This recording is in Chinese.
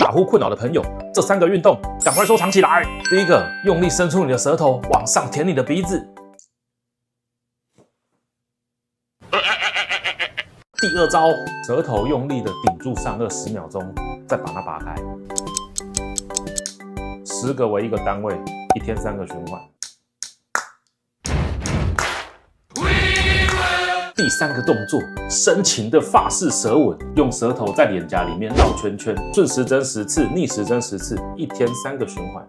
打呼困扰的朋友，这3个运动赶快收藏起来。第一个，用力伸出你的舌头，往上舔你的鼻子。第二招，舌头用力的顶住上颚10秒钟，再把它拔开。10个为1个单位，1天3个循环。第3个动作，深情的法式舌吻，用舌头在脸颊里面绕圈圈，顺时针10次，逆时针10次，1天3个循环。